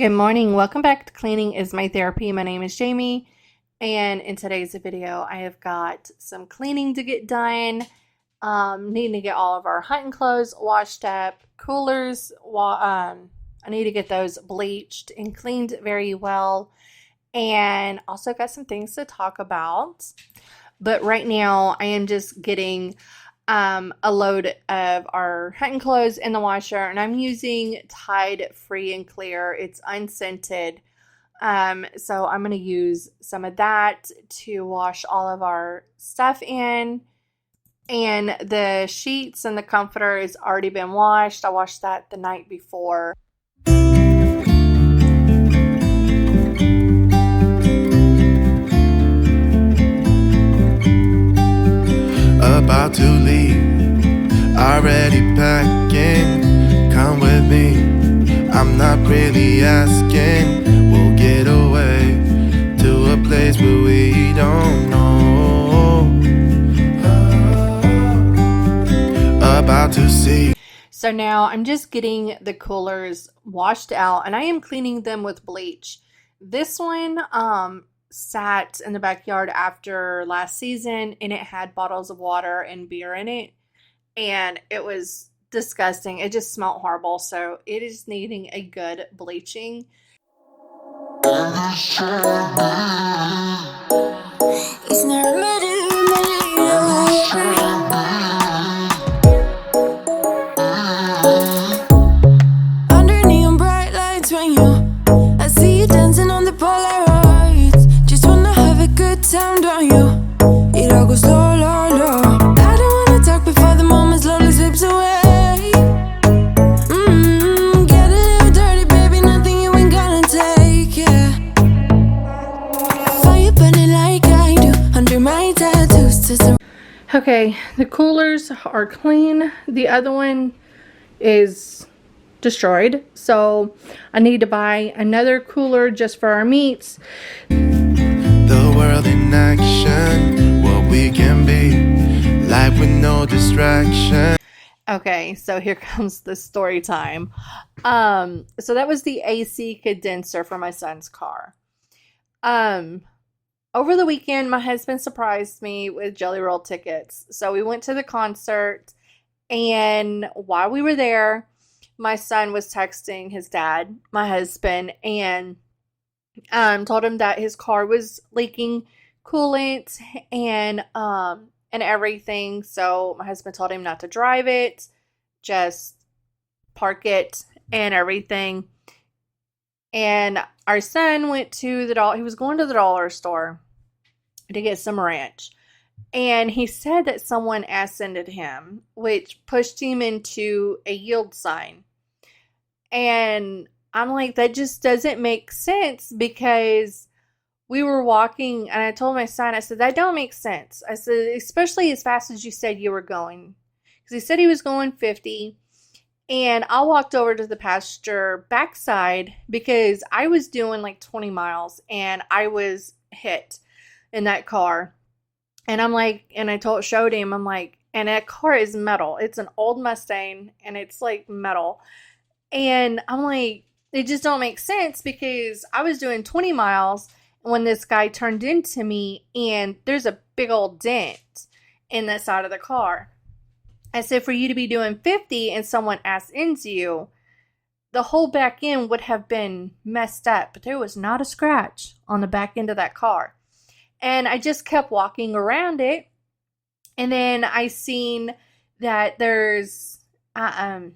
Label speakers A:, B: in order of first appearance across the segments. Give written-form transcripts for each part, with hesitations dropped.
A: Good morning. Welcome back to Cleaning is My Therapy. My name is Jamie, and in today's video, I have got some cleaning to get done. Needing to get all of our hunting clothes washed up, coolers. I need to get those bleached and cleaned very well, and also got some things to talk about. But right now, I am just getting a load of our hunting clothes in the washer, and I'm using Tide Free and Clear. It's unscented. So I'm going to use some of that to wash all of our stuff in. And the sheets and the comforter has already been washed. I washed that the night before.
B: About to leave, already packing. Come with me, I'm not really asking. We'll get away to a place where we don't know. About to see.
A: So now I'm just getting the coolers washed out, and I am cleaning them with bleach. This one sat in the backyard after last season, and it had bottles of water and beer in it, and it was disgusting. It just smelled horrible, so it is needing a good bleaching.
C: It's not under neon bright lights when I see you dancing on the Polaroids. Just wanna have a good time, don't you? It all goes low, low, low. I don't wanna talk before the moment slowly slips away. Get a little dirty, baby, nothing you ain't gonna take, yeah. Fire burning like I do under my tattoos.
A: Okay, the coolers are clean. The other one is destroyed, so I need to buy another cooler just for our meats.
B: The world in action, what we can be, life with no distraction.
A: Okay, so here comes the story time. So that was the AC condenser for my son's car. Over the weekend, my husband surprised me with Jelly Roll tickets. So we went to the concert, and while we were there, my son was texting his dad, my husband, and told him that his car was leaking coolant and everything. So my husband told him not to drive it, just park it and everything. And our son went to he was going to the dollar store to get some ranch. And he said that someone ascended him, which pushed him into a yield sign. And I'm like, that just doesn't make sense, because we were walking, and I told my son, I said, that don't make sense. I said, especially as fast as you said you were going. Because he said he was going 50. And I walked over to the passenger backside because I was doing like 20 miles and I was hit in that car. And I'm like, and I showed him, I'm like, and that car is metal. It's an old Mustang and it's like metal. And I'm like, it just don't make sense, because I was doing 20 miles when this guy turned into me, and there's a big old dent in the side of the car. I said, for you to be doing 50 and someone ascends you, the whole back end would have been messed up, but there was not a scratch on the back end of that car. And I just kept walking around it, and then I seen that there's a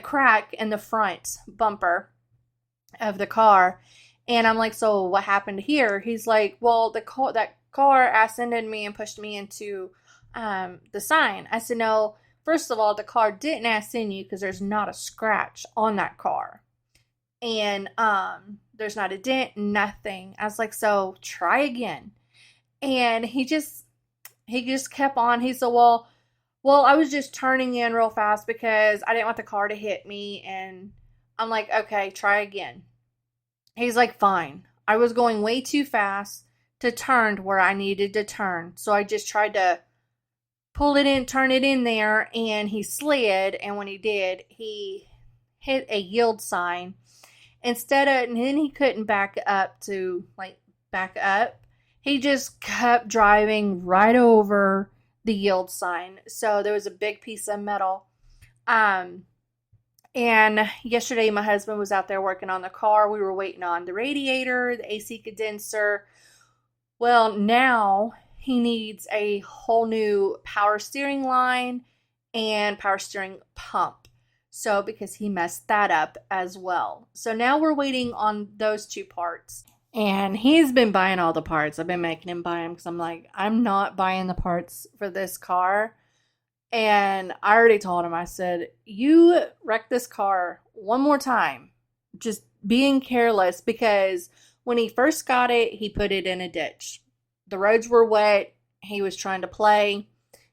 A: crack in the front bumper of the car, and I'm like, so what happened here? He's like, well, that car ascended me and pushed me into the sign. I said, no, first of all, the car didn't ascend you, because there's not a scratch on that car, and there's not a dent, nothing. I was like, so try again. And he just kept on. He said, well, I was just turning in real fast because I didn't want the car to hit me. And I'm like, okay, try again. He's like, fine. I was going way too fast to turn where I needed to turn. So I just tried to pull it in, turn it in there, and he slid. And when he did, he hit a yield sign. And then he couldn't back up. He just kept driving right over the yield sign. So there was a big piece of metal. Um, and yesterday my husband was out there working on the car. We were waiting on the radiator, the AC condenser. Well, now he needs a whole new power steering line and power steering pump. So, because he messed that up as well. So now we're waiting on those two parts. And he's been buying all the parts. I've been making him buy them because I'm like, I'm not buying the parts for this car. And I already told him, I said, you wreck this car one more time, just being careless, because when he first got it, he put it in a ditch. The roads were wet. He was trying to play.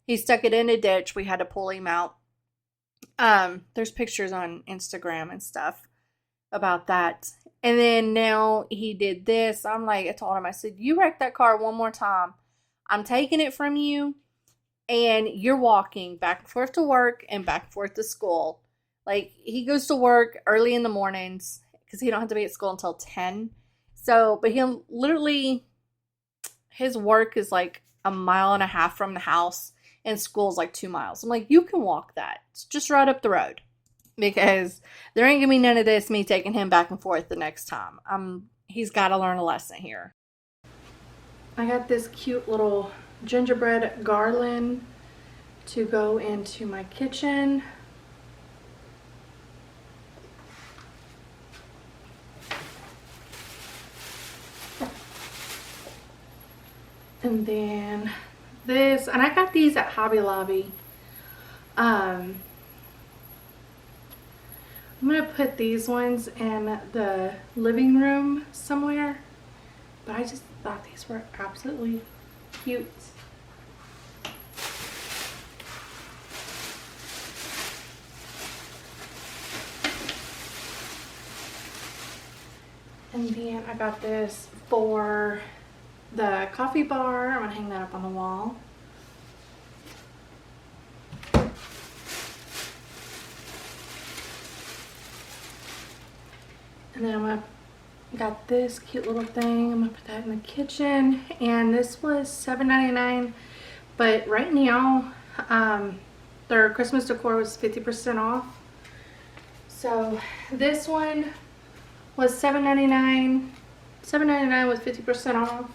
A: He stuck it in a ditch. We had to pull him out. There's pictures on Instagram and stuff about that. And then now he did this. I told him, I said, you wreck that car one more time, I'm taking it from you. And you're walking back and forth to work and back and forth to school. Like, he goes to work early in the mornings because he don't have to be at school until 10. So, but he'll literally, his work is like a mile and a half from the house and school's like 2 miles. I'm like, you can walk that. It's just right up the road. Because there ain't gonna be none of this, me taking him back and forth the next time. He's got to learn a lesson here. I got this cute little gingerbread garland to go into my kitchen. And then this, and I got these at Hobby Lobby. I'm gonna put these ones in the living room somewhere, but I just thought these were absolutely cute. And then I got this for the coffee bar. I'm gonna hang that up on the wall. And then got this cute little thing. I'm gonna put that in the kitchen. And this was $7.99, but right now their Christmas decor was 50% off. So this one was $7.99. $7.99 with 50% off.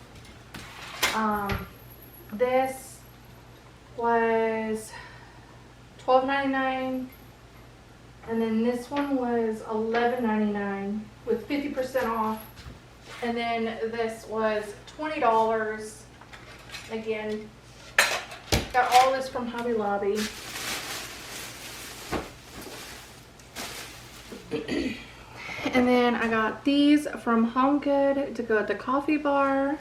A: This was $12.99. And then this one was $11.99 with 50% off. And then this was $20. Again, got all this from Hobby Lobby. And then I got these from Home Good to go at the coffee bar.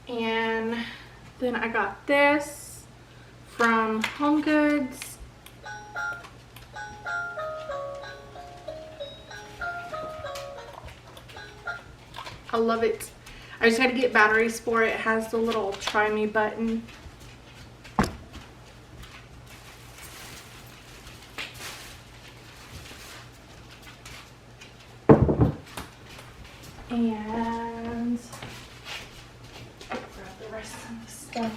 A: And then I got this from Home Goods. I love it. I just had to get batteries for it. It has the little try me button. And grab the rest of the stuff.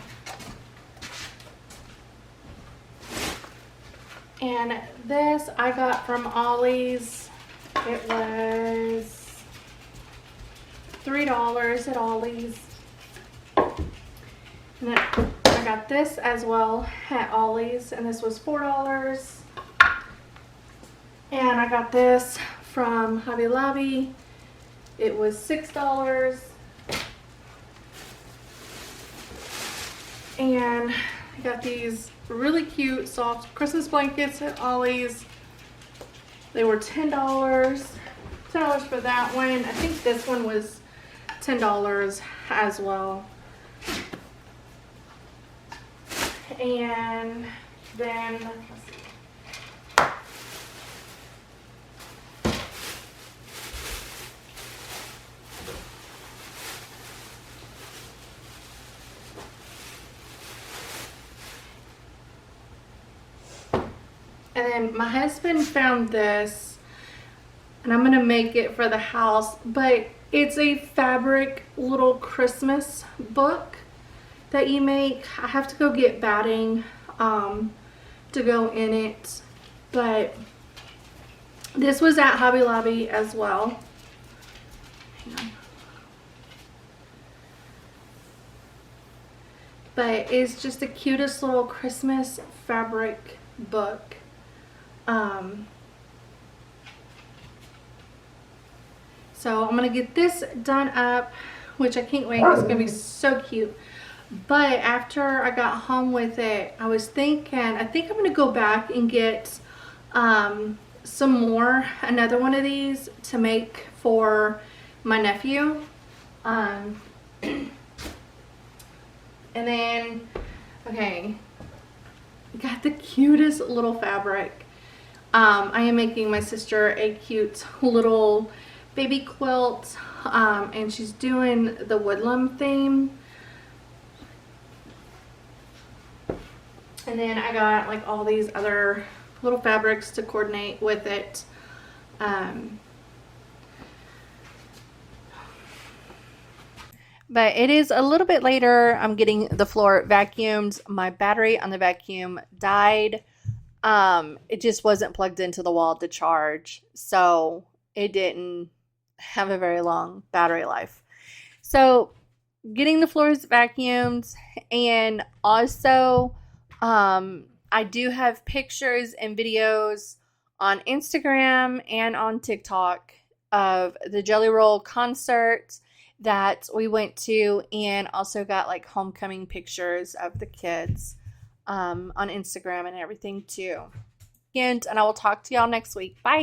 A: And this I got from Ollie's. It was $3 at Ollie's. And then I got this as well at Ollie's, and this was $4. And I got this from Hobby Lobby. It was $6. And I got these really cute soft Christmas blankets at Ollie's. They were $10. $10 for that one. I think this one was $10 as well. And then, let's see. then my husband found this, and I'm gonna make it for the house, but it's a fabric little Christmas book that you make. I have to go get batting to go in it, but this was at Hobby Lobby as well. Hang on. But it's just the cutest little Christmas fabric book. So I'm gonna get this done up, which I can't wait. It's gonna be so cute. But after I got home with it, I was thinking, I think I'm gonna go back and get another one of these to make for my nephew. And then, okay, got the cutest little fabric. I am making my sister a cute little baby quilt, and she's doing the woodland theme. And then I got like all these other little fabrics to coordinate with it. But it is a little bit later. I'm getting the floor vacuumed. My battery on the vacuum died. It just wasn't plugged into the wall to charge, so it didn't have a very long battery life. So getting the floors vacuumed, and also I do have pictures and videos on Instagram and on TikTok of the Jelly Roll concert that we went to, and also got like homecoming pictures of the kids on Instagram and everything too. And I will talk to y'all next week. Bye.